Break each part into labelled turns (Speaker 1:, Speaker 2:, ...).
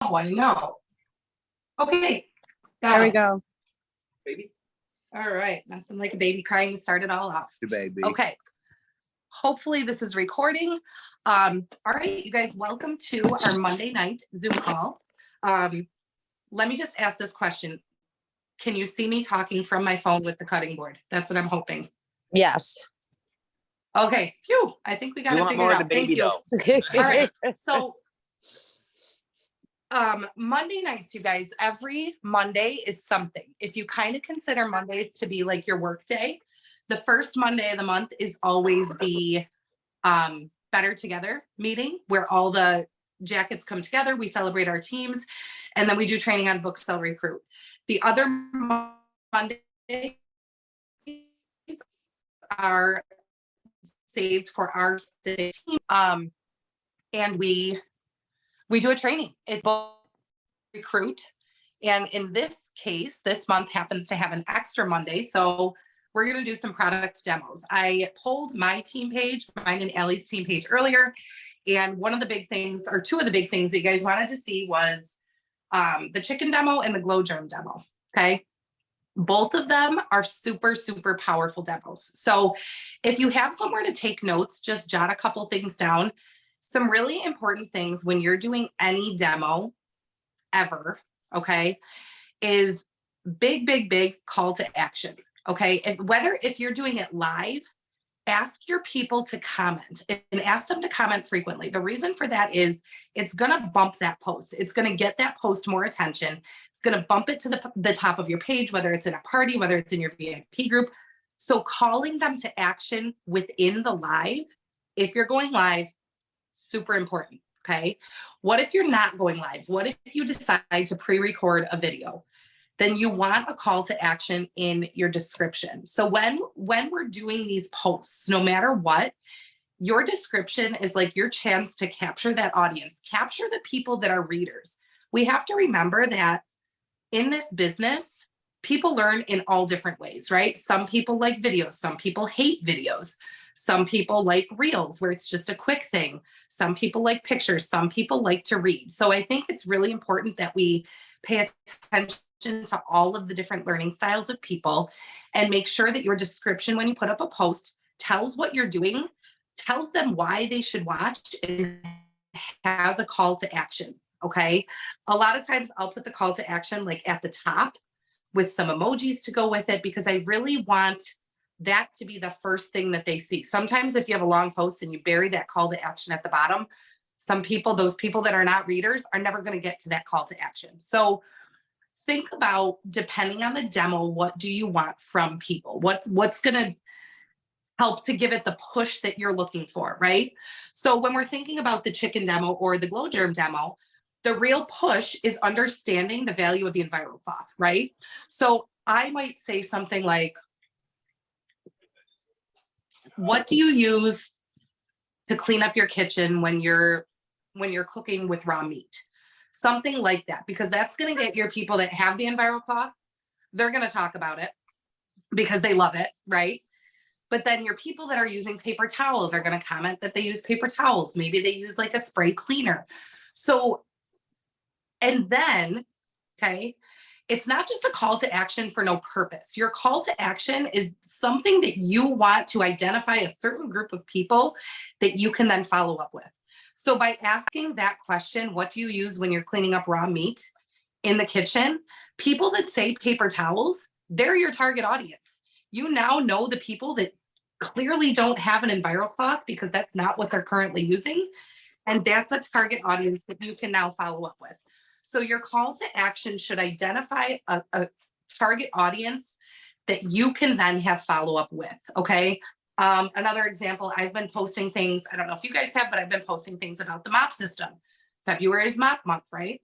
Speaker 1: I know. Okay.
Speaker 2: There we go.
Speaker 3: Baby.
Speaker 1: All right. Nothing like a baby crying to start it all off.
Speaker 3: The baby.
Speaker 1: Okay. Hopefully this is recording. All right, you guys, welcome to our Monday night Zoom call. Let me just ask this question. Can you see me talking from my phone with the cutting board? That's what I'm hoping.
Speaker 2: Yes.
Speaker 1: Okay. Phew. I think we got it figured out. Thank you. All right. So Monday nights, you guys, every Monday is something. If you kind of consider Mondays to be like your work day, the first Monday of the month is always the Better Together meeting where all the jackets come together. We celebrate our teams, and then we do training on book, sell, recruit. The other Mondays are saved for our team, and we do a training. It's both recruit, and in this case, this month happens to have an extra Monday, so we're going to do some product demos. I pulled my team page, mine and Allie's team page earlier, and one of the big things, or two of the big things that you guys wanted to see was the chicken demo and the Glo Germ demo. Okay. Both of them are super, super powerful demos. So if you have somewhere to take notes, just jot a couple things down. Some really important things when you're doing any demo ever, okay, is big call to action. Okay. And whether if you're doing it live, ask your people to comment and ask them to comment frequently. The reason for that is it's going to bump that post. It's going to get that post more attention. It's going to bump it to the top of your page, whether it's in a party, whether it's in your VIP group. So calling them to action within the live, if you're going live, super important. Okay. What if you're not going live? What if you decide to pre-record a video? Then you want a call to action in your description. So when we're doing these posts, no matter what, your description is like your chance to capture that audience, capture the people that are readers. We have to remember that in this business, people learn in all different ways, right? Some people like videos, some people hate videos. Some people like reels where it's just a quick thing. Some people like pictures, some people like to read. So I think it's really important that we pay attention to all of the different learning styles of people and make sure that your description when you put up a post tells what you're doing, tells them why they should watch, and has a call to action. Okay. A lot of times I'll put the call to action like at the top with some emojis to go with it because I really want that to be the first thing that they see. Sometimes if you have a long post and you bury that call to action at the bottom, some people, those people that are not readers are never going to get to that call to action. So think about, depending on the demo, what do you want from people? What's going to help to give it the push that you're looking for, right? So when we're thinking about the chicken demo or the Glo Germ demo, the real push is understanding the value of the EnviroCloth, right? So I might say something like, what do you use to clean up your kitchen when you're cooking with raw meat? Something like that, because that's going to get your people that have the EnviroCloth, they're going to talk about it because they love it, right? But then your people that are using paper towels are going to comment that they use paper towels. Maybe they use like a spray cleaner. So, and then, okay, it's not just a call to action for no purpose. Your call to action is something that you want to identify a certain group of people that you can then follow up with. So by asking that question, what do you use when you're cleaning up raw meat in the kitchen? People that say paper towels, they're your target audience. You now know the people that clearly don't have an EnviroCloth because that's not what they're currently using. And that's a target audience that you can now follow up with. So your call to action should identify a target audience that you can then have follow up with, okay? Another example, I've been posting things, I don't know if you guys have, but I've been posting things about the mop system. February is mop month, right?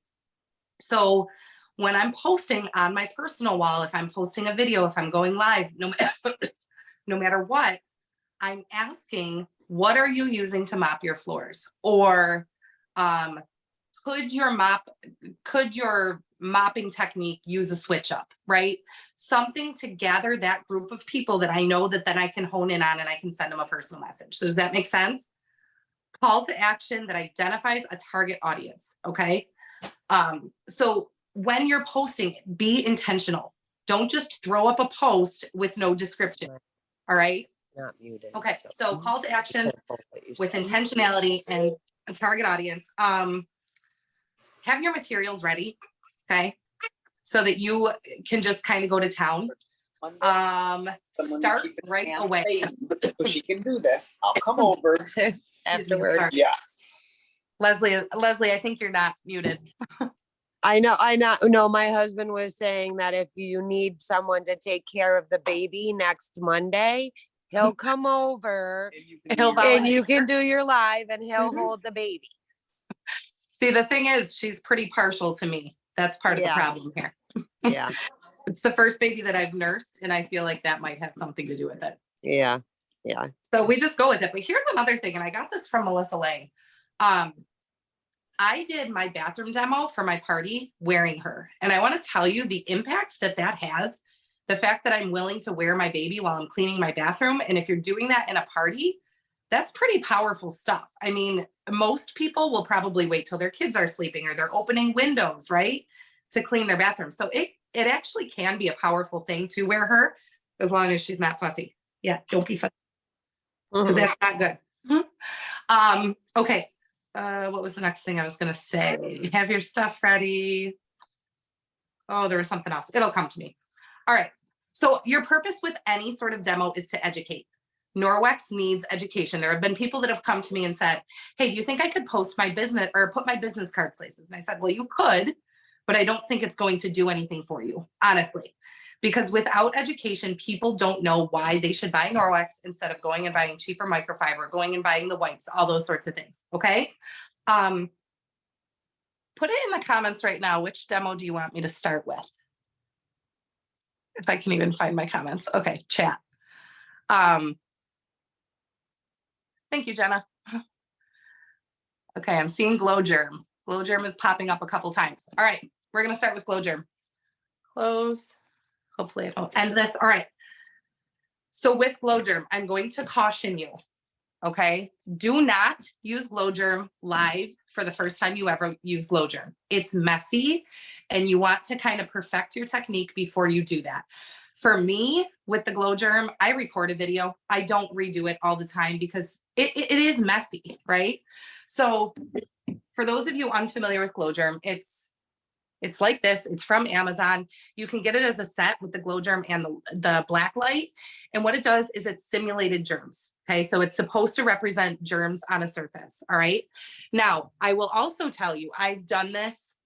Speaker 1: So when I'm posting on my personal wall, if I'm posting a video, if I'm going live, no matter what, I'm asking, what are you using to mop your floors? Or could your mopping technique use a switch up, right? Something to gather that group of people that I know that then I can hone in on and I can send them a personal message. So does that make sense? Call to action that identifies a target audience, okay? So when you're posting, be intentional. Don't just throw up a post with no description. All right.
Speaker 2: Not muted.
Speaker 1: Okay. So call to action with intentionality and a target audience. Have your materials ready. Okay. So that you can just kind of go to town. Start right away.
Speaker 3: So she can do this. I'll come over.
Speaker 2: Afterwards.
Speaker 3: Yes.
Speaker 1: Leslie, I think you're not muted.
Speaker 2: I know. No, my husband was saying that if you need someone to take care of the baby next Monday, he'll come over and you can do your live and he'll hold the baby.
Speaker 1: See, the thing is, she's pretty partial to me. That's part of the problem here.
Speaker 2: Yeah.
Speaker 1: It's the first baby that I've nursed, and I feel like that might have something to do with it.
Speaker 2: Yeah.
Speaker 1: So we just go with it. But here's another thing, and I got this from Melissa Lang. I did my bathroom demo for my party wearing her. And I want to tell you the impact that has, the fact that I'm willing to wear my baby while I'm cleaning my bathroom. And if you're doing that in a party, that's pretty powerful stuff. I mean, most people will probably wait till their kids are sleeping or they're opening windows, right, to clean their bathroom. So it actually can be a powerful thing to wear her as long as she's not fussy. Yeah, don't be fussy. Because that's not good. Okay. What was the next thing I was going to say? Have your stuff ready. Oh, there was something else. It'll come to me. All right. So your purpose with any sort of demo is to educate. Norwex needs education. There have been people that have come to me and said, hey, do you think I could post my business or put my business card places? And I said, well, you could, but I don't think it's going to do anything for you, honestly. Because without education, people don't know why they should buy Norwex instead of going and buying cheaper microfiber, going and buying the wipes, all those sorts of things. Okay. Put it in the comments right now. Which demo do you want me to start with? If I can even find my comments. Okay, chat. Thank you, Jenna. Okay, I'm seeing Glo Germ. Glo Germ is popping up a couple times. All right, we're going to start with Glo Germ. Close. Hopefully I don't end this. All right. So with Glo Germ, I'm going to caution you. Okay. Do not use Glo Germ live for the first time you ever use Glo Germ. It's messy and you want to kind of perfect your technique before you do that. For me, with the Glo Germ, I record a video. I don't redo it all the time because it is messy, right? So for those of you unfamiliar with Glo Germ, it's like this. It's from Amazon. You can get it as a set with the Glo Germ and the black light. And what it does is it's simulated germs. Okay. So it's supposed to represent germs on a surface. All right. Now, I will also tell you, I've done this.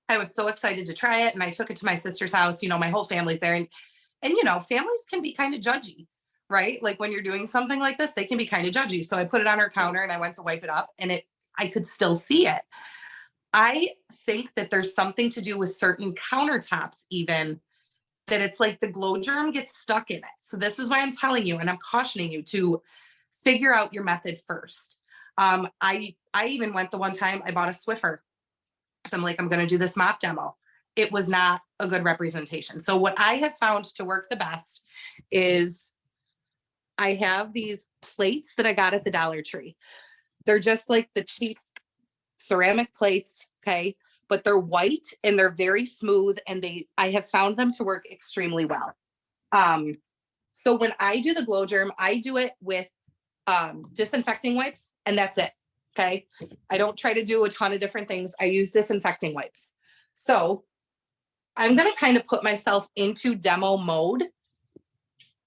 Speaker 1: I was so excited to try it. And I took it to my sister's house. You know, my whole family's there. And you know, families can be kind of judgy, right? Like when you're doing something like this, they can be kind of judgy. So I put it on her counter and I went to wipe it up and I could still see it. I think that there's something to do with certain countertops, even that it's like the Glo Germ gets stuck in it. So this is why I'm telling you, and I'm cautioning you to figure out your method first. I even went the one time I bought a Swiffer. So I'm like, I'm going to do this mop demo. It was not a good representation. So what I have found to work the best is I have these plates that I got at the Dollar Tree. They're just like the cheap ceramic plates, okay, but they're white and they're very smooth and I have found them to work extremely well. So when I do the Glo Germ, I do it with disinfecting wipes and that's it. Okay. I don't try to do a ton of different things. I use disinfecting wipes. So I'm going to kind of put myself into demo mode.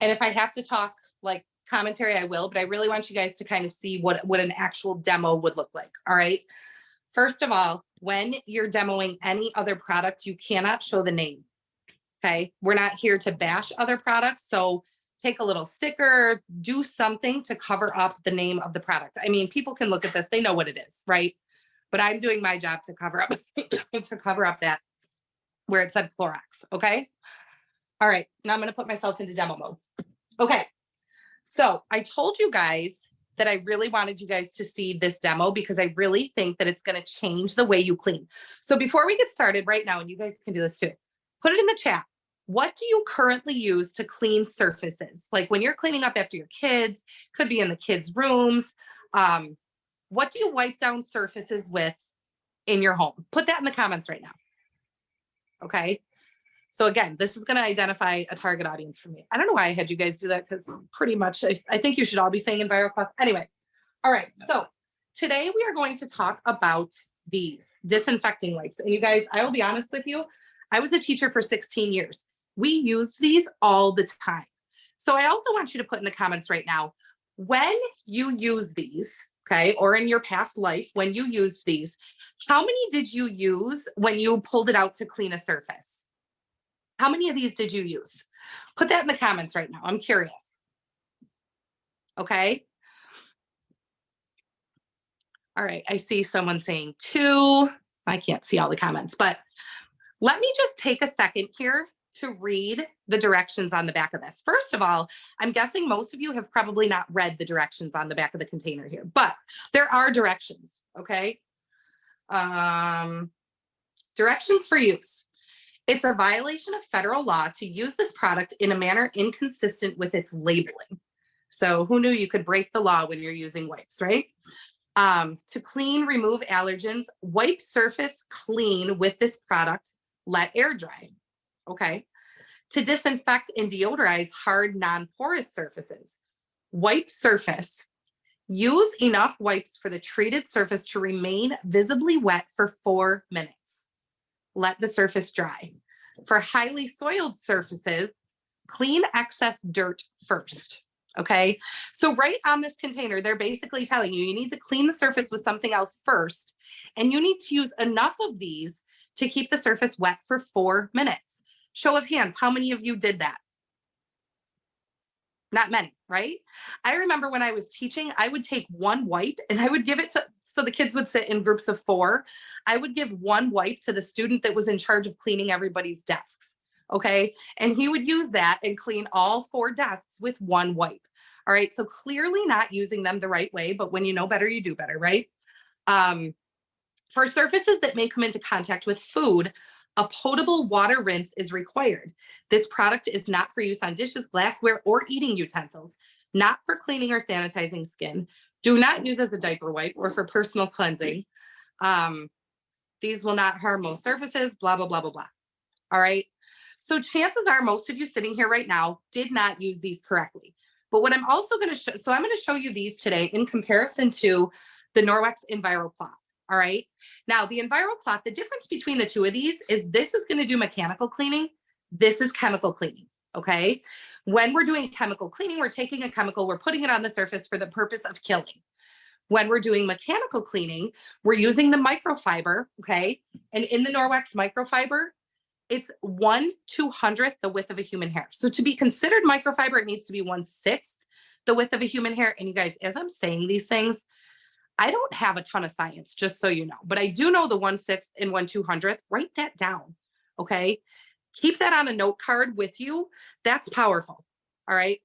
Speaker 1: And if I have to talk like commentary, I will, but I really want you guys to kind of see what an actual demo would look like. All right. First of all, when you're demoing any other product, you cannot show the name. Okay. We're not here to bash other products. So take a little sticker, do something to cover up the name of the product. I mean, people can look at this, they know what it is, right? But I'm doing my job to cover up that where it said Clorox. Okay. All right. Now I'm going to put myself into demo mode. Okay. So I told you guys that I really wanted you guys to see this demo because I really think that it's going to change the way you clean. So before we get started right now, and you guys can do this too, put it in the chat. What do you currently use to clean surfaces? Like when you're cleaning up after your kids, could be in the kids' rooms. What do you wipe down surfaces with in your home? Put that in the comments right now. Okay. So again, this is going to identify a target audience for me. I don't know why I had you guys do that, because pretty much I think you should all be saying EnviroCloth. Anyway, all right. So today we are going to talk about these disinfecting wipes. And you guys, I will be honest with you, I was a teacher for 16 years. We used these all the time. So I also want you to put in the comments right now, when you use these, okay, or in your past life, when you used these, how many did you use when you pulled it out to clean a surface? How many of these did you use? Put that in the comments right now. I'm curious. Okay. All right. I see someone saying 2. I can't see all the comments, but let me just take a second here to read the directions on the back of this. First of all, I'm guessing most of you have probably not read the directions on the back of the container here, but there are directions. Okay. Directions for use. It's a violation of federal law to use this product in a manner inconsistent with its labeling. So who knew you could break the law when you're using wipes, right? To clean, remove allergens, wipe surface clean with this product, let air dry. Okay. To disinfect and deodorize hard, non-porous surfaces, wipe surface. Use enough wipes for the treated surface to remain visibly wet for 4 minutes. Let the surface dry. For highly soiled surfaces, clean excess dirt first. Okay. So right on this container, they're basically telling you, you need to clean the surface with something else first. And you need to use enough of these to keep the surface wet for 4 minutes. Show of hands, how many of you did that? Not many, right? I remember when I was teaching, I would take one wipe and I would give it to, so the kids would sit in groups of 4. I would give one wipe to the student that was in charge of cleaning everybody's desks. Okay. And he would use that and clean all 4 desks with one wipe. All right. So clearly not using them the right way, but when you know better, you do better, right? For surfaces that may come into contact with food, a potable water rinse is required. This product is not for use on dishes, glassware, or eating utensils, not for cleaning or sanitizing skin. Do not use as a diaper wipe or for personal cleansing. These will not harm most surfaces, blah, blah, blah, blah, blah. All right. So chances are most of you sitting here right now did not use these correctly. But what I'm also going to show, so I'm going to show you these today in comparison to the Norwex EnviroCloth. All right. Now the EnviroCloth, the difference between the two of these is this is going to do mechanical cleaning. This is chemical cleaning. Okay. When we're doing chemical cleaning, we're taking a chemical, we're putting it on the surface for the purpose of killing. When we're doing mechanical cleaning, we're using the microfiber. Okay. And in the Norwex microfiber, it's 1/200th the width of a human hair. So to be considered microfiber, it needs to be 1/6 the width of a human hair. And you guys, as I'm saying these things, I don't have a ton of science, just so you know, but I do know the 1/6 and 1/200th. Write that down. Okay. Keep that on a note card with you. That's powerful. All right.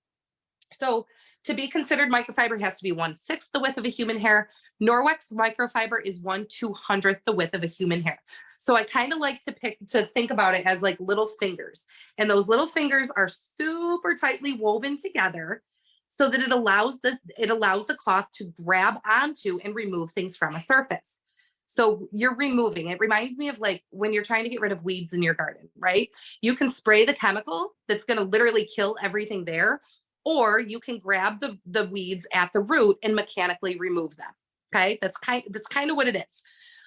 Speaker 1: So to be considered microfiber, it has to be 1/6 the width of a human hair. Norwex microfiber is 1/200th the width of a human hair. So I kind of like to think about it as like little fingers. And those little fingers are super tightly woven together so that it allows the cloth to grab onto and remove things from a surface. So you're removing, it reminds me of like when you're trying to get rid of weeds in your garden, right? You can spray the chemical that's going to literally kill everything there, or you can grab the weeds at the root and mechanically remove them. Okay, that's kind of what it is.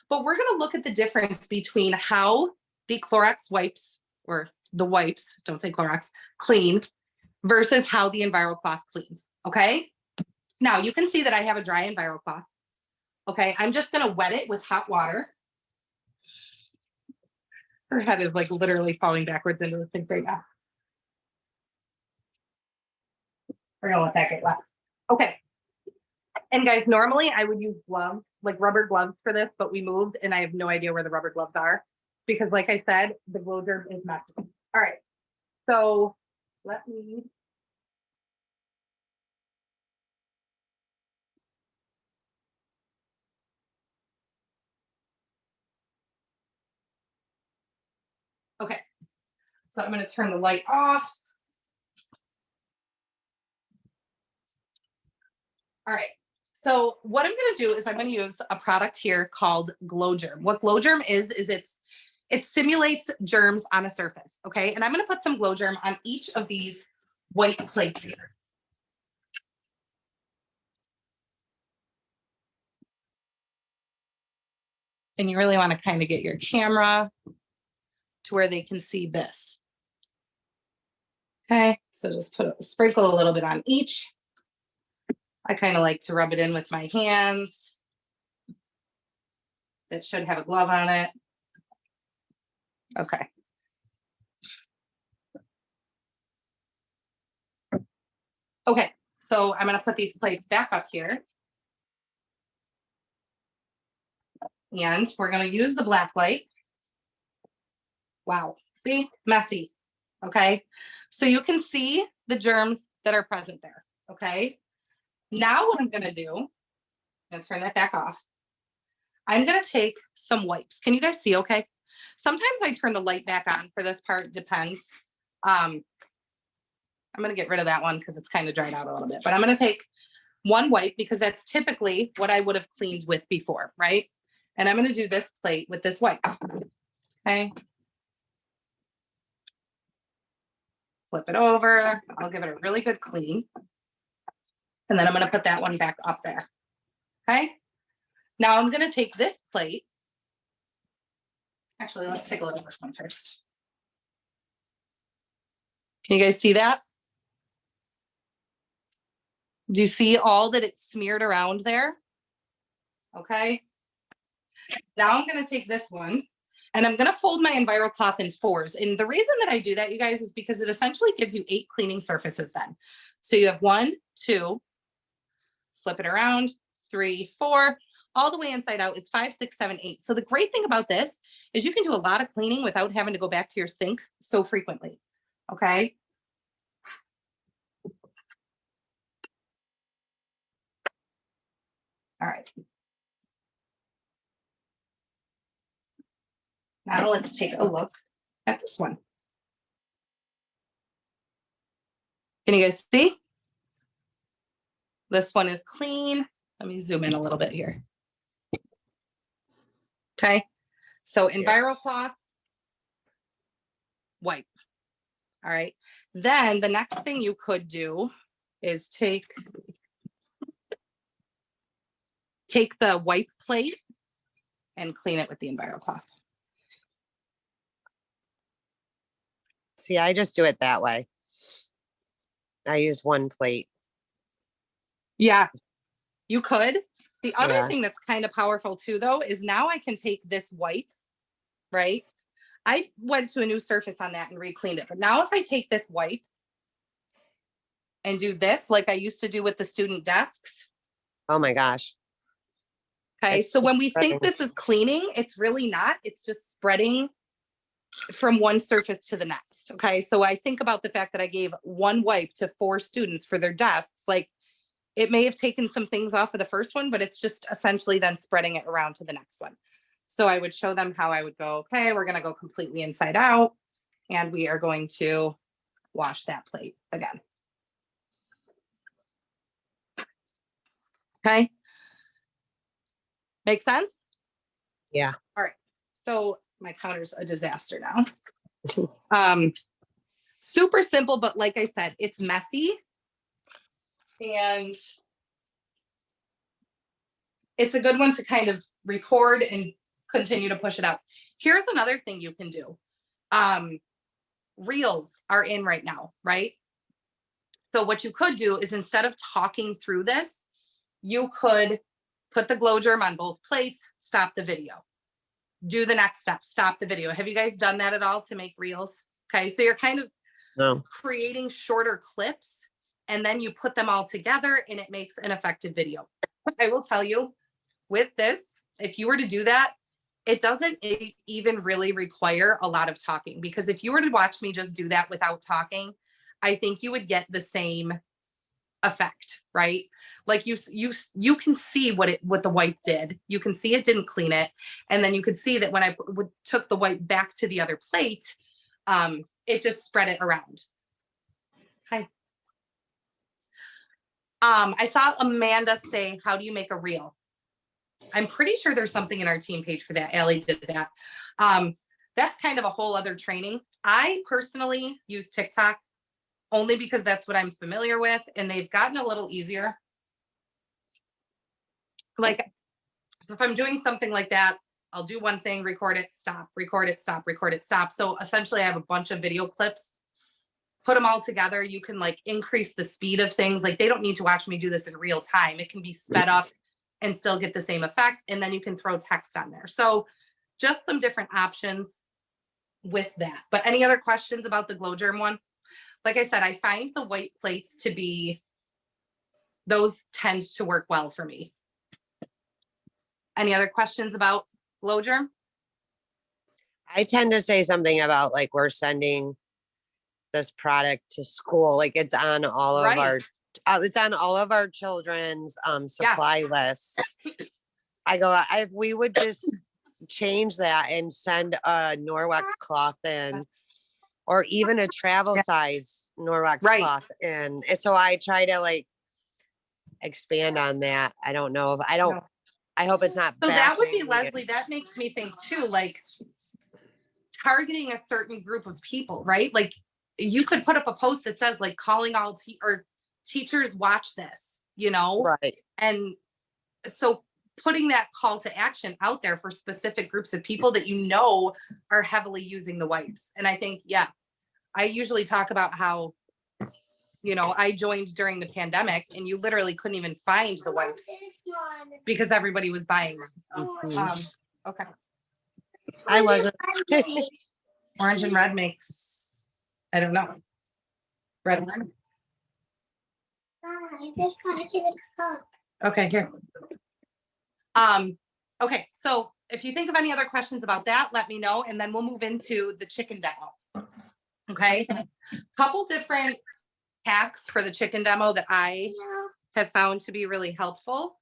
Speaker 1: But we're going to look at the difference between how the Clorox wipes, or the wipes, don't say Clorox, clean versus how the EnviroCloth cleans. Okay. Now you can see that I have a dry EnviroCloth. Okay. I'm just going to wet it with hot water. Her head is like literally falling backwards into the sink right now. We're going to let that get wet. Okay. And guys, normally I would use gloves, like rubber gloves for this, but we moved and I have no idea where the rubber gloves are because like I said, the Glo Germ is messy. All right. So let me. Okay. So I'm going to turn the light off. All right. So what I'm going to do is I'm going to use a product here called Glo Germ. What Glo Germ is it simulates germs on a surface. Okay. And I'm going to put some Glo Germ on each of these white plates here. And you really want to kind of get your camera to where they can see this. Okay. So just sprinkle a little bit on each. I kind of like to rub it in with my hands. It should have a glove on it. Okay. Okay, so I'm going to put these plates back up here. And we're going to use the black light. Wow, see, messy. Okay, so you can see the germs that are present there. Okay, now what I'm going to do, I'm going to turn that back off. I'm going to take some wipes. Can you guys see okay? Sometimes I turn the light back on for this part, depends. I'm going to get rid of that one because it's kind of dried out a little bit, but I'm going to take one wipe because that's typically what I would have cleaned with before, right? And I'm going to do this plate with this wipe. Okay. Flip it over. I'll give it a really good clean. And then I'm going to put that one back up there. Okay. Now I'm going to take this plate. Actually, let's take a look at this one first. Can you guys see that? Do you see all that it's smeared around there? Okay. Now I'm going to take this one and I'm going to fold my EnviroCloth in 4s. And the reason that I do that, you guys, is because it essentially gives you 8 cleaning surfaces then. So you have 1, 2, flip it around, 3, 4, all the way inside out is 5, 6, 7, 8. So the great thing about this is you can do a lot of cleaning without having to go back to your sink so frequently. Okay. All right. Now let's take a look at this one. Can you guys see? This one is clean. Let me zoom in a little bit here. Okay. So EnviroCloth, wipe. All right. Then the next thing you could do is take the wipe plate and clean it with the EnviroCloth.
Speaker 2: See, I just do it that way. I use one plate.
Speaker 1: Yeah, you could. The other thing that's kind of powerful too, though, is now I can take this wipe, right? I went to a new surface on that and re-cleaned it. But now if I take this wipe and do this, like I used to do with the student desks.
Speaker 2: Oh my gosh.
Speaker 1: Okay, so when we think this is cleaning, it's really not. It's just spreading from one surface to the next. Okay, so I think about the fact that I gave one wipe to 4 students for their desks. Like, it may have taken some things off of the first one, but it's just essentially then spreading it around to the next one. So I would show them how I would go, okay, we're going to go completely inside out and we are going to wash that plate again. Okay. Make sense?
Speaker 2: Yeah.
Speaker 1: All right. So my counter's a disaster now. Super simple, but like I said, it's messy. And it's a good one to kind of record and continue to push it out. Here's another thing you can do. Reels are in right now, right? So what you could do is instead of talking through this, you could put the Glo Germ on both plates, stop the video. Do the next step, stop the video. Have you guys done that at all to make reels? Okay, so you're kind of creating shorter clips and then you put them all together and it makes an effective video. I will tell you, with this, if you were to do that, it doesn't even really require a lot of talking, because if you were to watch me just do that without talking, I think you would get the same effect, right? Like you can see what the wipe did. You can see it didn't clean it. And then you could see that when I took the wipe back to the other plate, it just spread it around. Okay. I saw Amanda say, how do you make a reel? I'm pretty sure there's something in our team page for that. Allie did that. That's kind of a whole other training. I personally use TikTok only because that's what I'm familiar with, and they've gotten a little easier. Like, so if I'm doing something like that, I'll do one thing, record it, stop, record it, stop, record it, stop. So essentially I have a bunch of video clips, put them all together. You can like increase the speed of things. Like they don't need to watch me do this in real time. It can be sped up and still get the same effect. And then you can throw text on there. So just some different options with that. But any other questions about the Glo Germ one? Like I said, I find the white plates to be, those tend to work well for me. Any other questions about Glo Germ?
Speaker 2: I tend to say something about like we're sending this product to school. Like it's on all of our it's on all of our children's supply lists. I go, if we would just change that and send a Norwex cloth in, or even a travel size Norwex cloth in. And so I try to like expand on that. I don't know if I hope it's not.
Speaker 1: So that would be, Leslie, that makes me think too, like targeting a certain group of people, right? Like you could put up a post that says like calling all or teachers watch this, you know?
Speaker 2: Right.
Speaker 1: And so putting that call to action out there for specific groups of people that you know are heavily using the wipes. And I think, yeah, I usually talk about how, you know, I joined during the pandemic and you literally couldn't even find the wipes because everybody was buying them. Okay.
Speaker 2: I wasn't.
Speaker 1: Orange and red makes, I don't know. Red one. Okay, here. Okay, so if you think of any other questions about that, let me know, and then we'll move into the chicken demo. Okay, couple different hacks for the chicken demo that I have found to be really helpful.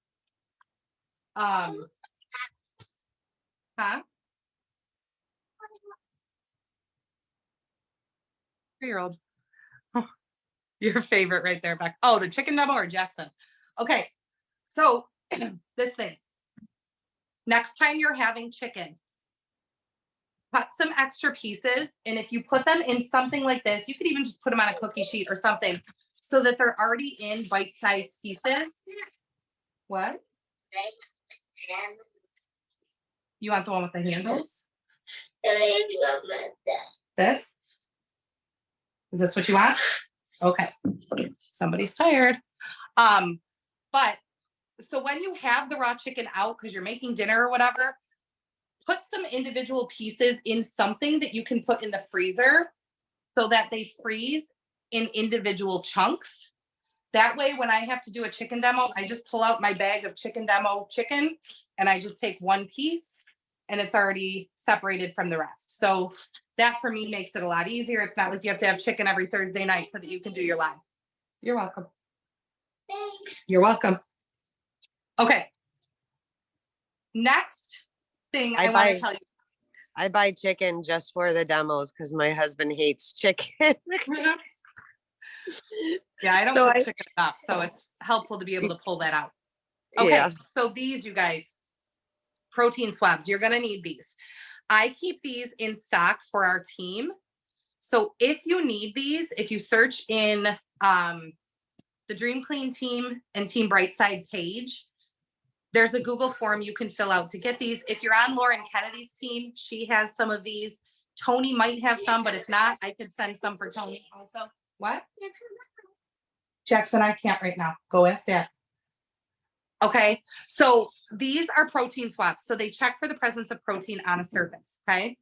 Speaker 1: Huh? Three-year-old. Oh, your favorite right there, Beck. Oh, the chicken demo or Jackson? Okay, so this thing. Next time you're having chicken, cut some extra pieces. And if you put them in something like this, you could even just put them on a cookie sheet or something so that they're already in bite-sized pieces. What? You want the one with the handles? This? Is this what you want? Okay. Somebody's tired. But so when you have the raw chicken out because you're making dinner or whatever, put some individual pieces in something that you can put in the freezer so that they freeze in individual chunks. That way, when I have to do a chicken demo, I just pull out my bag of chicken demo chicken and I just take one piece and it's already separated from the rest. So that for me makes it a lot easier. It's not like you have to have chicken every Thursday night so that you can do your live. You're welcome. Thanks. You're welcome. Okay. Next thing I want to tell you.
Speaker 2: I buy chicken just for the demos because my husband hates chicken.
Speaker 1: Yeah, I don't cook chicken enough, so it's helpful to be able to pull that out. Okay, so these, you guys, protein swabs, you're going to need these. I keep these in stock for our team. So if you need these, if you search in the Dream Clean team and Team Brightside page, there's a Google form you can fill out to get these. If you're on Lauren Kennedy's team, she has some of these. Tony might have some, but if not, I could send some for Tony also. What? Jackson, I can't right now. Go ask Dad. Okay, so these are protein swabs. So they check for the presence of protein on a surface, okay?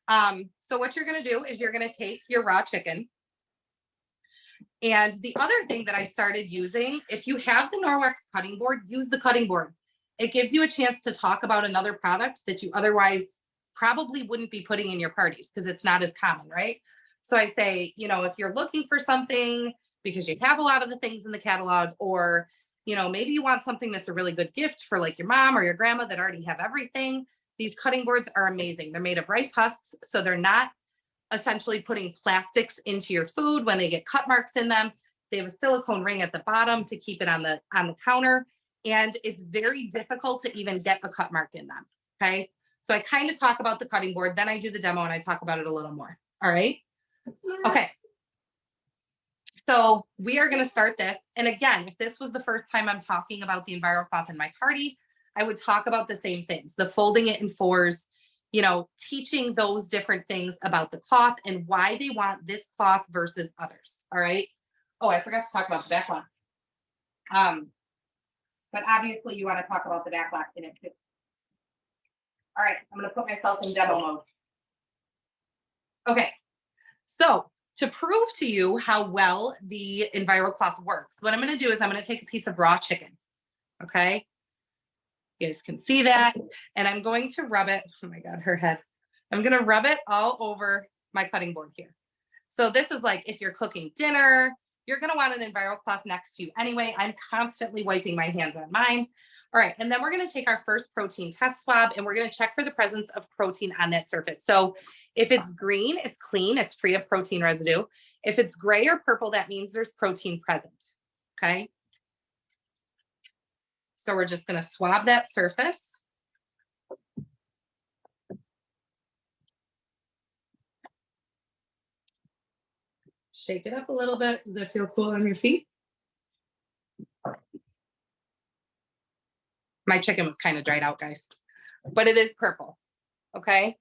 Speaker 1: So what you're gonna do is you're gonna take your raw chicken. And the other thing that I started using, if you have the Norwex cutting board, use the cutting board. It gives you a chance to talk about another product that you otherwise probably wouldn't be putting in your parties because it's not as common, right? So I say, you know, if you're looking for something because you have a lot of the things in the catalog, or, you know, maybe you want something that's a really good gift for like your mom or your grandma that already have everything. These cutting boards are amazing. They're made of rice husks, so they're not essentially putting plastics into your food when they get cut marks in them. They have a silicone ring at the bottom to keep it on the counter. And it's very difficult to even get a cut mark in them. Okay. So I kind of talk about the cutting board, then I do the demo and I talk about it a little more. All right. Okay. So we are going to start this. And again, if this was the first time I'm talking about the EnviroCloth in my party, I would talk about the same things, the folding it in fours, you know, teaching those different things about the cloth and why they want this cloth versus others. All right. Oh, I forgot to talk about the back one. But obviously you want to talk about the back lock in it too. All right. I'm going to put myself in demo mode. Okay. So to prove to you how well the EnviroCloth works, what I'm going to do is I'm going to take a piece of raw chicken. Okay. You guys can see that. And I'm going to rub it. Oh my God, her head. I'm going to rub it all over my cutting board here. So this is like, if you're cooking dinner, you're going to want an EnviroCloth next to you anyway. I'm constantly wiping my hands on mine. All right. And then we're going to take our first protein test swab and we're going to check for the presence of protein on that surface. So if it's green, it's clean, it's free of protein residue. If it's gray or purple, that means there's protein present. Okay. So we're just going to swab that surface. Shake it up a little bit. Does that feel cool on your feet? My chicken was kind of dried out, guys, but it is purple. Okay.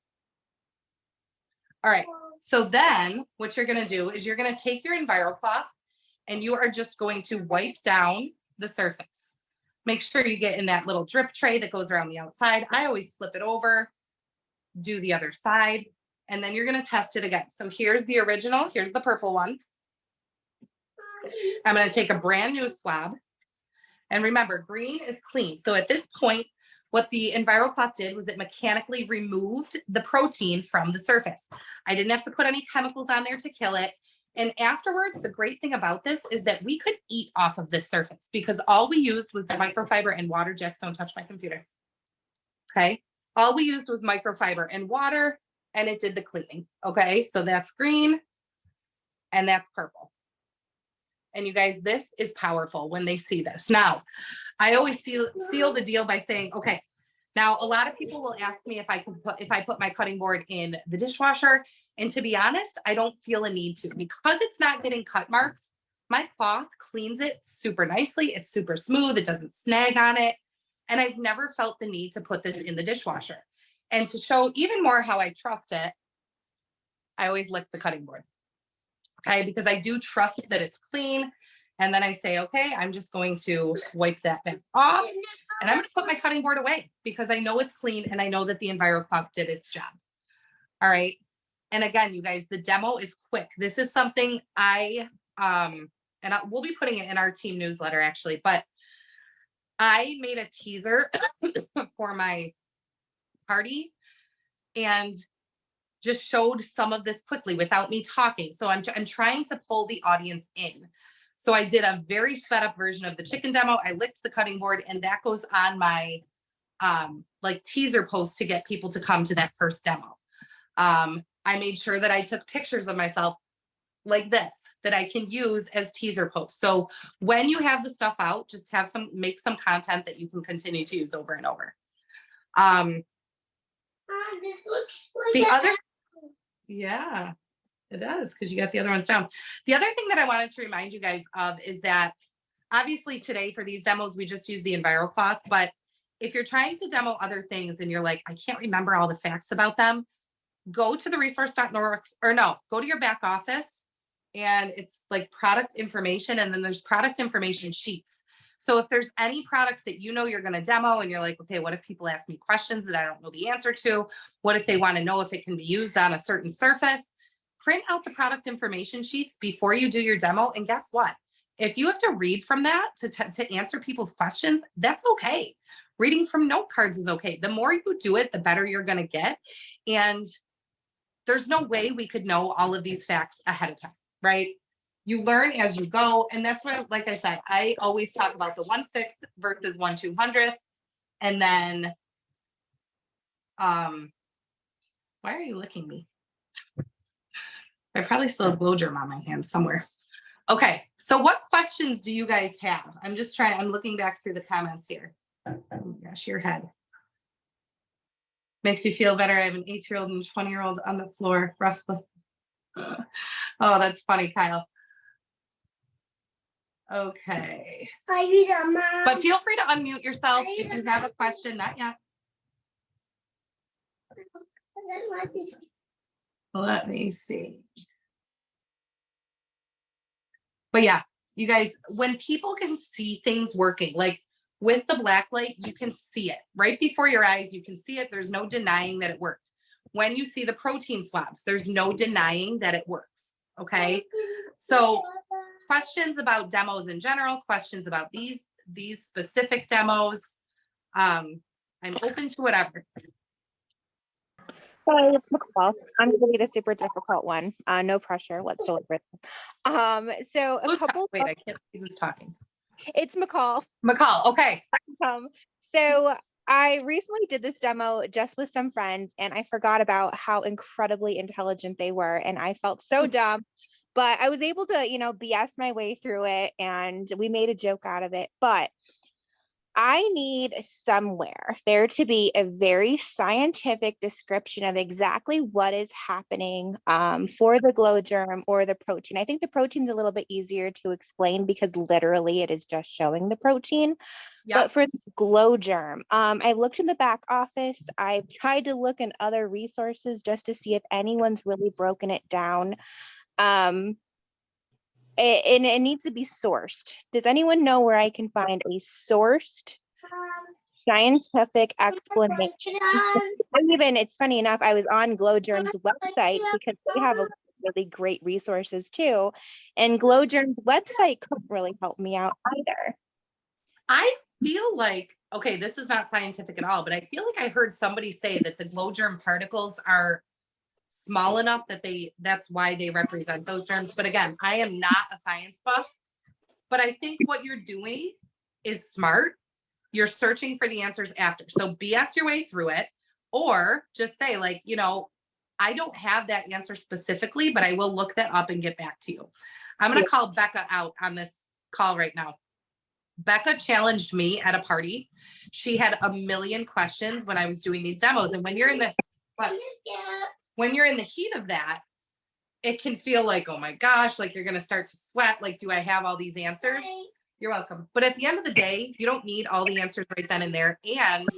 Speaker 1: All right. So then what you're going to do is you're going to take your EnviroCloth and you are just going to wipe down the surface. Make sure you get in that little drip tray that goes around the outside. I always flip it over, do the other side, and then you're going to test it again. So here's the original. Here's the purple one. I'm going to take a brand new swab. And remember, green is clean. So at this point, what the EnviroCloth did was it mechanically removed the protein from the surface. I didn't have to put any chemicals on there to kill it. And afterwards, the great thing about this is that we could eat off of this surface because all we used was microfiber and water. Jax, don't touch my computer. Okay. All we used was microfiber and water and it did the cleaning. Okay. So that's green and that's purple. And you guys, this is powerful when they see this. Now, I always seal the deal by saying, okay, now a lot of people will ask me if I put my cutting board in the dishwasher. And to be honest, I don't feel a need to because it's not getting cut marks. My cloth cleans it super nicely. It's super smooth. It doesn't snag on it. And I've never felt the need to put this in the dishwasher. And to show even more how I trust it, I always lick the cutting board. Okay, because I do trust that it's clean. And then I say, okay, I'm just going to wipe that back off and I'm going to put my cutting board away because I know it's clean and I know that the EnviroCloth did its job. All right. And again, you guys, the demo is quick. This is something we'll be putting it in our team newsletter actually, but I made a teaser for my party and just showed some of this quickly without me talking. So I'm trying to pull the audience in. So I did a very sped up version of the chicken demo. I licked the cutting board and that goes on my like teaser post to get people to come to that first demo. I made sure that I took pictures of myself like this that I can use as teaser posts. So when you have the stuff out, just make some content that you can continue to use over and over.
Speaker 4: This looks like
Speaker 1: The other, yeah, it does because you got the other ones down. The other thing that I wanted to remind you guys of is that obviously today for these demos, we just use the EnviroCloth, but if you're trying to demo other things and you're like, I can't remember all the facts about them, go to the resource.norx or no, go to your back office and it's like product information. And then there's product information sheets. So if there's any products that you know you're going to demo and you're like, okay, what if people ask me questions that I don't know the answer to? What if they want to know if it can be used on a certain surface? Print out the product information sheets before you do your demo. And guess what? If you have to read from that to answer people's questions, that's okay. Reading from note cards is okay. The more you do it, the better you're going to get. And there's no way we could know all of these facts ahead of time, right? You learn as you go. And that's what, like I said, I always talk about the 1/6 versus 1/200. And then, why are you licking me? I probably still have Glo Germ on my hands somewhere. Okay, so what questions do you guys have? I'm looking back through the comments here. Oh my gosh, your head. Makes you feel better. I have an 8-year-old and a 20-year-old on the floor wrestling. Oh, that's funny, Kyle. Okay. But feel free to unmute yourself if you have a question. Not yet. Let me see. But yeah, you guys, when people can see things working, like with the black light, you can see it right before your eyes. You can see it. There's no denying that it worked. When you see the protein swabs, there's no denying that it works. Okay. So questions about demos in general, questions about these specific demos. I'm open to whatever.
Speaker 5: Hey, it's McCall. I'm going to be the super difficult one. No pressure whatsoever. So a couple.
Speaker 1: Wait, I can't see who's talking.
Speaker 5: It's McCall.
Speaker 1: McCall. Okay.
Speaker 5: So I recently did this demo just with some friends, and I forgot about how incredibly intelligent they were, and I felt so dumb. But I was able to, BS my way through it, and we made a joke out of it. But I need somewhere there to be a very scientific description of exactly what is happening for the glow germ or the protein. I think the protein's a little bit easier to explain because literally it is just showing the protein. Yep. But for this glow germ, I looked in the back office. I tried to look in other resources just to see if anyone's really broken it down. And it needs to be sourced. Does anyone know where I can find a sourced scientific explanation? Even, it's funny enough, I was on Glo Germ's website because they have a really great resources too. And Glo Germ's website couldn't really help me out either.
Speaker 1: I feel like, okay, this is not scientific at all, but I feel like I heard somebody say that the glow germ particles are small enough that that's why they represent those germs. But again, I am not a science buff, but I think what you're doing is smart. You're searching for the answers after. So BS your way through it, or just say like, I don't have that answer specifically, but I will look that up and get back to you. I'm going to call Becca out on this call right now. Becca challenged me at a party. She had a million questions when I was doing these demos. And when you're in the heat of that, it can feel like, oh my gosh, like you're going to start to sweat. Like, do I have all these answers? You're welcome. But at the end of the day, you don't need all the answers right then and there. And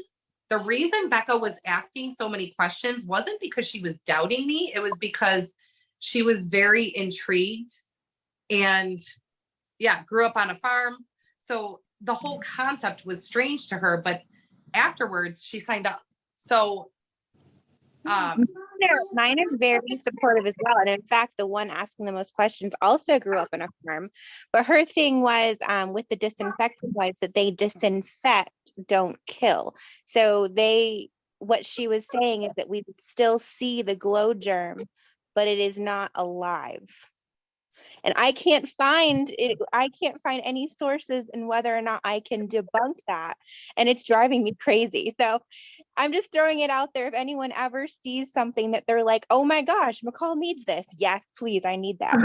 Speaker 1: the reason Becca was asking so many questions wasn't because she was doubting me. It was because she was very intrigued and grew up on a farm. So the whole concept was strange to her, but afterwards she signed up. So
Speaker 5: mine are very supportive as well. And in fact, the one asking the most questions also grew up in a farm. But her thing was with the disinfectant wipes that they disinfect, don't kill. So what she was saying is that we still see the glow germ, but it is not alive. And I can't find any sources in whether or not I can debunk that. And it's driving me crazy. So I'm just throwing it out there. If anyone ever sees something that they're like, oh my gosh, McCall needs this. Yes, please. I need that.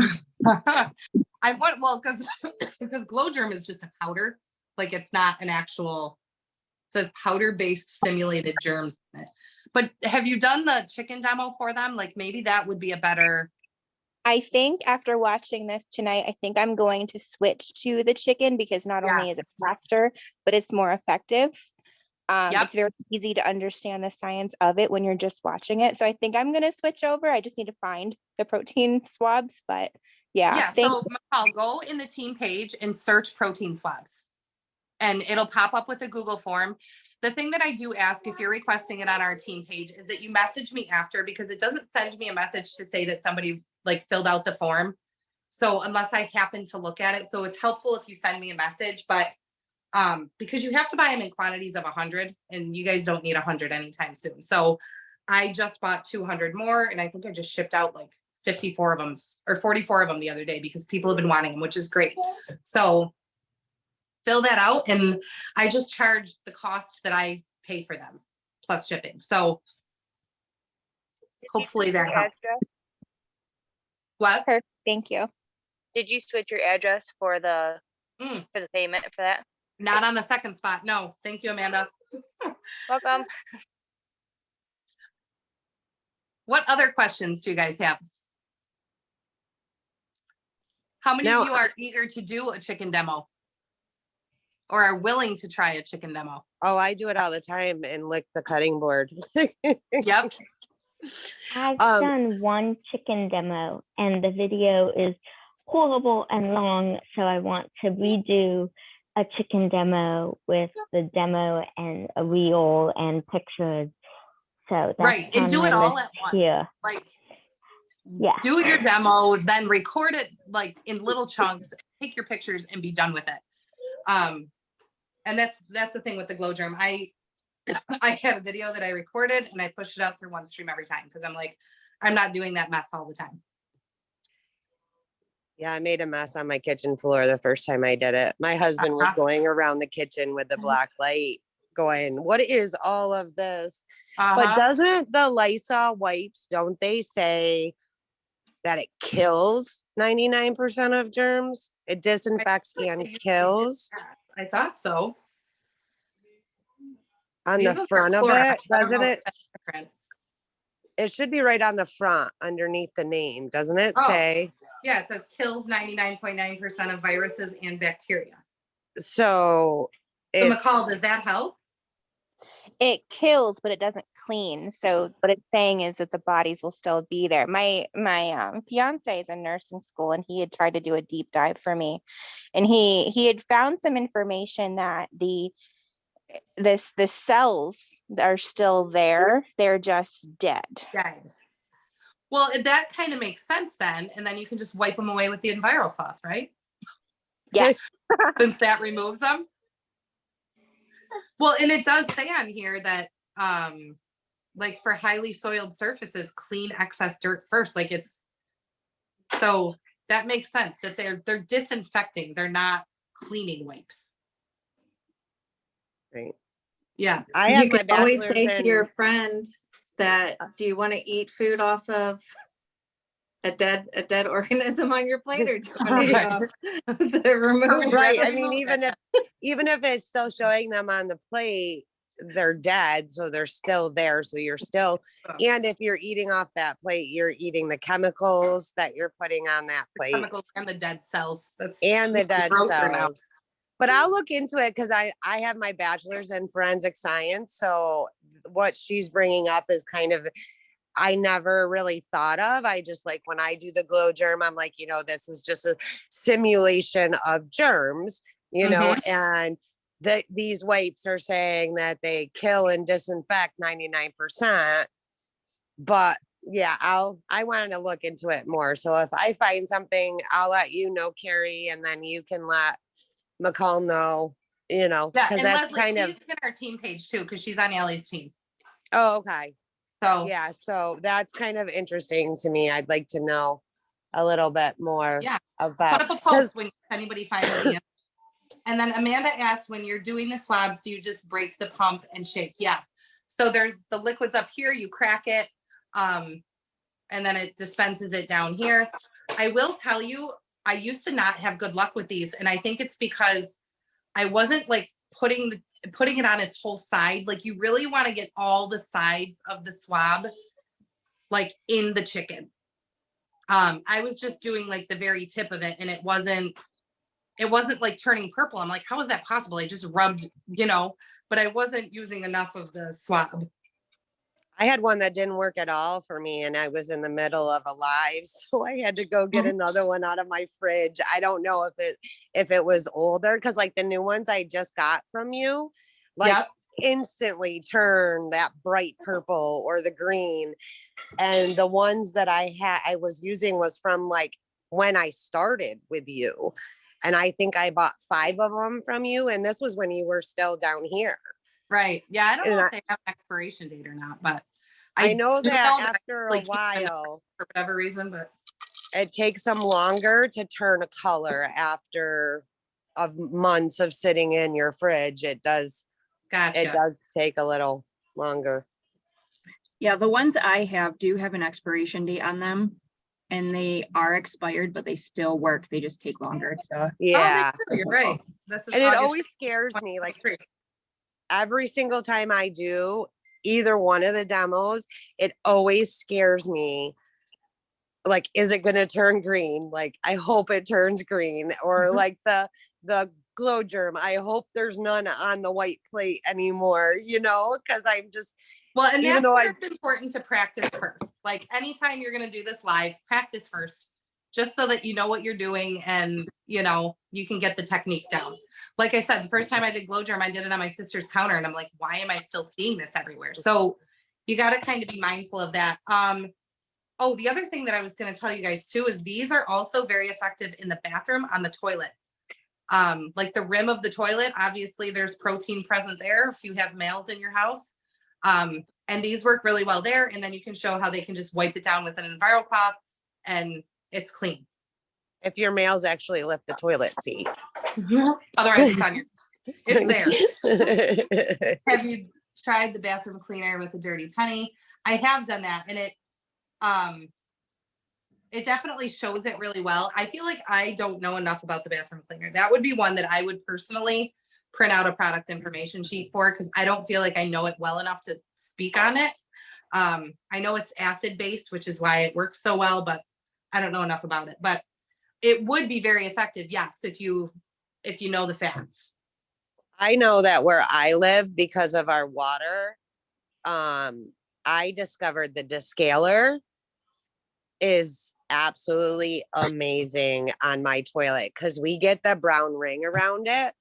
Speaker 1: because glow germ is just a powder. Like it's not an actual, it says powder-based simulated germs in it. But have you done the chicken demo for them? Like maybe that would be a better.
Speaker 5: I think after watching this tonight, I think I'm going to switch to the chicken because not only is it faster, but it's more effective. It's very easy to understand the science of it when you're just watching it. So I think I'm going to switch over. I just need to find the protein swabs, but
Speaker 1: So I'll go in the team page and search protein swabs and it'll pop up with a Google form. The thing that I do ask if you're requesting it on our team page is that you message me after, because it doesn't send me a message to say that somebody like filled out the form. So unless I happen to look at it, so it's helpful if you send me a message, but because you have to buy them in quantities of 100 and you guys don't need 100 anytime soon. So I just bought 200 more and I think I just shipped out like 54 of them or 44 of them the other day because people have been wanting them, which is great. So fill that out and I just charge the cost that I pay for them plus shipping. So hopefully that helps. What?
Speaker 5: Perfect. Thank you.
Speaker 6: Did you switch your address for the
Speaker 1: Mm.
Speaker 6: for the payment for that?
Speaker 1: Not on the second spot. No, thank you, Amanda.
Speaker 6: Welcome.
Speaker 1: What other questions do you guys have? How many
Speaker 2: Now-
Speaker 1: of you are eager to do a chicken demo? Or are willing to try a chicken demo?
Speaker 2: Oh, I do it all the time and lick the cutting board.
Speaker 1: Yep.
Speaker 4: I've
Speaker 2: Um,
Speaker 4: done one chicken demo and the video is horrible and long, so I want to redo a chicken demo with the demo and a reel and pictures. So that's
Speaker 1: Right. And
Speaker 4: on
Speaker 1: do
Speaker 4: my
Speaker 1: it all
Speaker 4: list
Speaker 1: at once.
Speaker 4: here.
Speaker 1: Like,
Speaker 4: Yeah.
Speaker 1: do your demo, then record it like in little chunks, take your pictures and be done with it. And that's the thing with the Glo Germ. I have a video that I recorded and I push it out through one stream every time because I'm like, I'm not doing that mess all the time.
Speaker 2: Yeah, I made a mess on my kitchen floor the first time I did it. My husband was going around the kitchen with the black light going, what is all of this? But doesn't the Lysol wipes, don't they say that it kills 99% of germs? It disinfects and kills
Speaker 1: I thought so.
Speaker 2: on
Speaker 1: These
Speaker 2: the
Speaker 1: ones are
Speaker 2: front of
Speaker 1: Clorox.
Speaker 2: it,
Speaker 1: I don't
Speaker 2: doesn't
Speaker 1: know if
Speaker 2: it?
Speaker 1: that's different.
Speaker 2: It should be right on the front underneath the name, doesn't it
Speaker 1: Oh.
Speaker 2: say?
Speaker 1: Yeah, it says kills 99.9% of viruses and bacteria.
Speaker 2: So
Speaker 1: So
Speaker 2: it's,
Speaker 1: McCall, does that help?
Speaker 5: It kills, but it doesn't clean. So what it's saying is that the bodies will still be there. My fiance is in nursing school, and he had tried to do a deep dive for me, and he had found some information that the cells are still there. They're just dead.
Speaker 1: Dead. Well, that kind of makes sense then. And then you can just wipe them away with the EnviroCloth, right?
Speaker 5: Yes.
Speaker 1: Since that removes them. Well, and it does say on here that like for highly soiled surfaces, clean excess dirt first. Like so that makes sense that they're disinfecting. They're not cleaning wipes.
Speaker 2: right.
Speaker 1: Yeah.
Speaker 2: I have
Speaker 7: You
Speaker 2: my
Speaker 7: can always
Speaker 2: bachelor's
Speaker 7: say to your
Speaker 2: in,
Speaker 7: friend that, do you want to eat food off of a dead organism on your plate, or do you want to eat off the removed?
Speaker 2: right. I
Speaker 1: Remove
Speaker 2: mean, even if it's still showing them on the plate, they're dead, so they're still there. So you're still, and if you're eating off that plate, you're eating the chemicals that you're putting on that plate
Speaker 1: chemicals and the dead cells.
Speaker 2: and the dead
Speaker 1: grosser now.
Speaker 2: cells. But I'll look into it because I have my bachelor's in forensic science. So what she's bringing up is kind of, I never really thought of. I just like when I do the Glo Germ, I'm like, this is just a simulation of germs, and these wipes are saying that they kill and disinfect 99%. But yeah, I wanted to look into it more. So if I find something, I'll let you know, Carrie, and then you can let McCall know,
Speaker 1: Yeah,
Speaker 2: because
Speaker 1: and
Speaker 2: that's
Speaker 1: Leslie,
Speaker 2: kind of,
Speaker 1: she's in our team page too, because she's on Allie's team.
Speaker 2: oh, okay.
Speaker 1: So
Speaker 2: Yeah, so that's kind of interesting to me. I'd like to know a little bit more
Speaker 1: yeah,
Speaker 2: about,
Speaker 1: put up a post when anybody finds the answers. And then Amanda asked, when you're doing the swabs, do you just break the pump and shake? Yeah. So there's the liquids up here, you crack it, and then it dispenses it down here. I will tell you, I used to not have good luck with these, and I think it's because I wasn't like putting it on its whole side. Like you really want to get all the sides of the swab like in the chicken. I was just doing like the very tip of it, and it wasn't like turning purple. I'm like, how is that possible? I just rubbed, but I wasn't using enough of the swab.
Speaker 2: I had one that didn't work at all for me, and I was in the middle of a live, so I had to go get another one out of my fridge. I don't know if it was older, because like the new ones I just got from you, like instantly turn that bright purple or the green. And the ones that I was using was from like when I started with you, and I think I bought 5 of them from you, and this was when you were still down here.
Speaker 1: Right. Yeah. I don't know
Speaker 2: And
Speaker 1: if they have an expiration date or not, but
Speaker 2: I know
Speaker 1: do
Speaker 2: that after a
Speaker 1: like,
Speaker 2: while,
Speaker 1: for whatever reason, but
Speaker 2: it takes them longer to turn a color after of months of sitting in your fridge. It does.
Speaker 1: gotcha.
Speaker 2: It does take a little longer.
Speaker 8: Yeah, the ones I have do have an expiration date on them. and they are expired, but they still work. They just take longer to.
Speaker 2: Yeah.
Speaker 1: Oh, you're right. This is
Speaker 2: And it
Speaker 1: August
Speaker 2: always scares me, like
Speaker 1: 2023.
Speaker 2: every single time I do either one of the demos, it always scares me. Like, is it going to turn green? Like, I hope it turns green. Or like the Glo Germ, I hope there's none on the white plate anymore, you know, because I'm just,
Speaker 1: Well, and
Speaker 2: even
Speaker 1: that's
Speaker 2: though
Speaker 1: where it's important to practice first. Like anytime you're going to do this live, practice first, just so that you know what you're doing and, you know, you can get the technique down. Like I said, the first time I did Glo Germ, I did it on my sister's counter and I'm like, why am I still seeing this everywhere? So you got to kind of be mindful of that. Oh, the other thing that I was going to tell you guys too is these are also very effective in the bathroom on the toilet. Like the rim of the toilet, obviously there's protein present there if you have males in your house. And these work really well there. And then you can show how they can just wipe it down with an EnviroCloth and it's clean.
Speaker 2: if your males actually lift the toilet seat.
Speaker 1: Otherwise it's on your, it's there. Have you tried the bathroom cleaner with a dirty penny? I have done that and it definitely shows it really well. I feel like I don't know enough about the bathroom cleaner. That would be one that I would personally print out a product information sheet for because I don't feel like I know it well enough to speak on it. I know it's acid based, which is why it works so well, but I don't know enough about it. But it would be very effective, yes, if you know the facts.
Speaker 2: I know that where I live, because of our water, I discovered the descaler is absolutely amazing on my toilet because we get the brown ring around it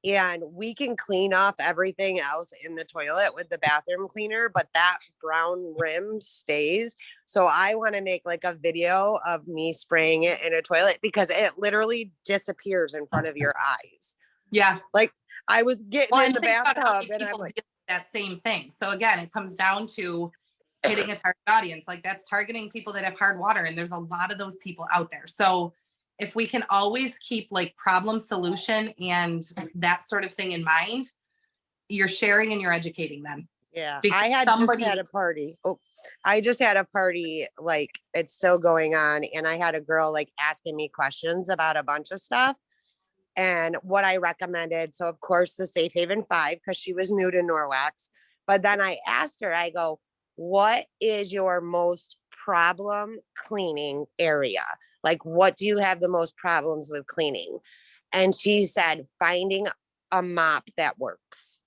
Speaker 2: and we can clean off everything else in the toilet with the bathroom cleaner, but that brown rim stays. So I want to make like a video of me spraying it in a toilet because it literally disappears in front of your eyes.
Speaker 1: Yeah.
Speaker 2: Like I was getting in the
Speaker 1: think about how
Speaker 2: bathtub
Speaker 1: many
Speaker 2: and I'm
Speaker 1: people
Speaker 2: like,
Speaker 1: deal with that same thing. So again, it comes down to hitting a target audience. Like that's targeting people that have hard water, and there's a lot of those people out there. So if we can always keep like problem solution and that sort of thing in mind, you're sharing and you're educating them.
Speaker 2: yeah,
Speaker 1: Because
Speaker 2: I had just had a party. Oh, I just had a party, like it's still going on. And I had a girl like asking me questions about a bunch of stuff and what I recommended. So of course the Safe Haven 5, because she was new to Norwax. But then I asked her, I go, what is your most problem cleaning area? Like, what do you have the most problems with cleaning? And she said, finding a mop that works.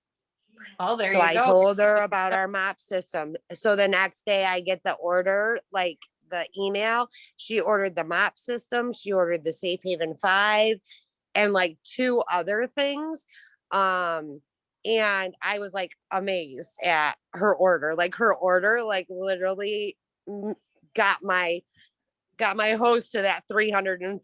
Speaker 1: Oh, there
Speaker 2: So
Speaker 1: you
Speaker 2: I
Speaker 1: go.
Speaker 2: told her about our mop system. So the next day I get the order, like the email, she ordered the mop system. She ordered the Safe Haven 5 and like 2 other things. And I was like amazed at her order. Like her order, like literally got my host to that $350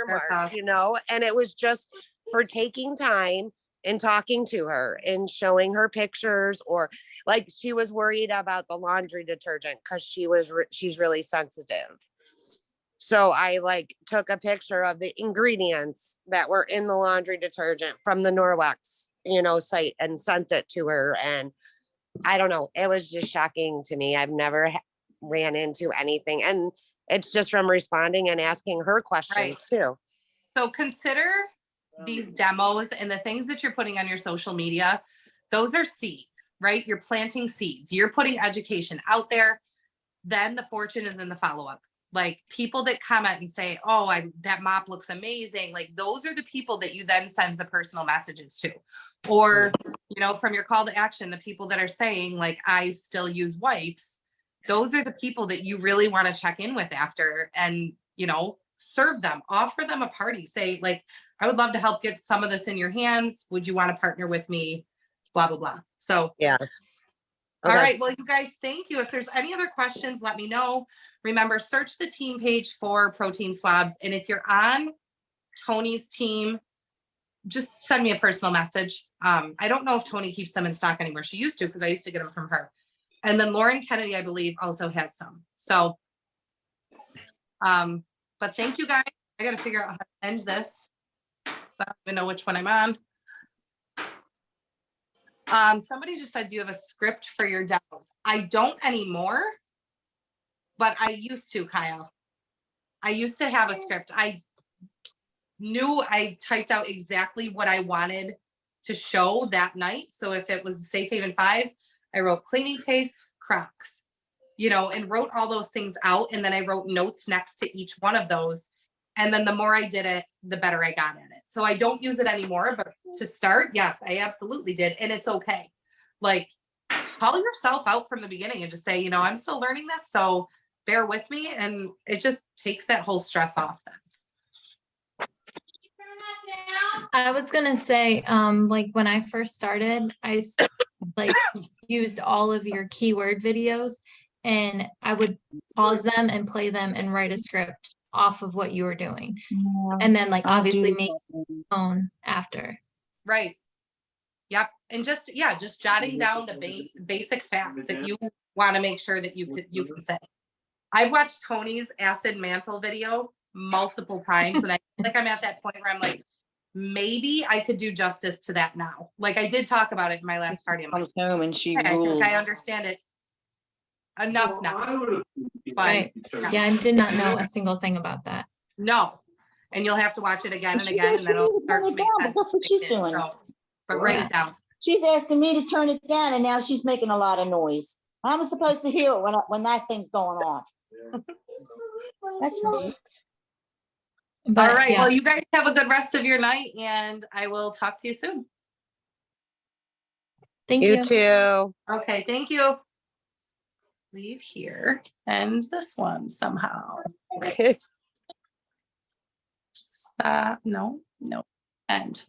Speaker 2: mark,
Speaker 1: awesome.
Speaker 2: you know, and it was just for taking time and talking to her and showing her pictures, or like she was worried about the laundry detergent because she's really sensitive. So I like took a picture of the ingredients that were in the laundry detergent from the Norwax, you know, site and sent it to her. And I don't know, it was just shocking to me. I've never ran into anything. And it's just from responding and asking her questions too.
Speaker 1: So consider these demos and the things that you're putting on your social media. Those are seeds, right? You're planting seeds. You're putting education out there. Then the fortune is in the follow-up. Like people that comment and say, oh, that mop looks amazing. Like those are the people that you then send the personal messages to. Or, you know, from your call to action, the people that are saying like, I still use wipes. Those are the people that you really want to check in with after and, you know, serve them, offer them a party, say like, I would love to help get some of this in your hands. Would you want to partner with me? Blah, blah, blah. So,
Speaker 2: yeah.
Speaker 1: Okay.
Speaker 2: All
Speaker 1: right. Well, you guys, thank you. If there's any other questions, let me know. Remember, search the team page for protein swabs. And if you're on Tony's team, just send me a personal message. I don't know if Tony keeps them in stock anymore. She used to, because I used to get them from her. And then Lauren Kennedy, I believe, also has some. So, but thank you guys. I got to figure out how to end this. I don't even know which one I'm on. Somebody just said, do you have a script for your demos? I don't anymore. but I used to, Kyle. I used to have a script. I knew I typed out exactly what I wanted to show that night. So if it was Safe Haven 5, I wrote cleaning paste, Crocs, you know, and wrote all those things out. And then I wrote notes next to each one of those. And then the more I did it, the better I got at it. So I don't use it anymore, but to start, yes, I absolutely did. And it's okay. Like, call yourself out from the beginning and just say, you know, I'm still learning this, so bear with me. And it just takes that whole stress off then.
Speaker 9: I was gonna say, like when I first started, like used all of your keyword videos, and I would pause them and play them and write a script off of what you were doing, and then like obviously make your own after.
Speaker 1: Right. Yep. And just jotting down the basic facts that you want to make sure that you can say. I've watched Tony's acid mantle video multiple times, and I feel like I'm at that point where I'm like, maybe I could do justice to that now. Like I did talk about it in my last party. I'm like,
Speaker 10: home and she
Speaker 1: okay, I
Speaker 10: ruled.
Speaker 1: think I understand it enough now. But
Speaker 9: Right. Yeah, I did not know a single thing about that.
Speaker 1: no. And you'll have to watch it again and
Speaker 10: She's
Speaker 1: again, and then it'll
Speaker 10: asking me to
Speaker 1: start to
Speaker 10: turn it
Speaker 1: make
Speaker 10: down, but
Speaker 1: sense.
Speaker 10: that's what she's doing.
Speaker 1: So, but write it down.
Speaker 10: She's asking me to turn it down, and now she's making a lot of noise. I'm supposed to hear it when that thing's going off. That's right.
Speaker 9: But
Speaker 1: All right.
Speaker 9: yeah,
Speaker 1: Well, you guys have a good rest of your night, and I will talk to you soon.
Speaker 9: thank
Speaker 2: You
Speaker 9: you.
Speaker 2: too.
Speaker 1: Okay. Thank you. Leave here. End this one somehow. Stop. No. End.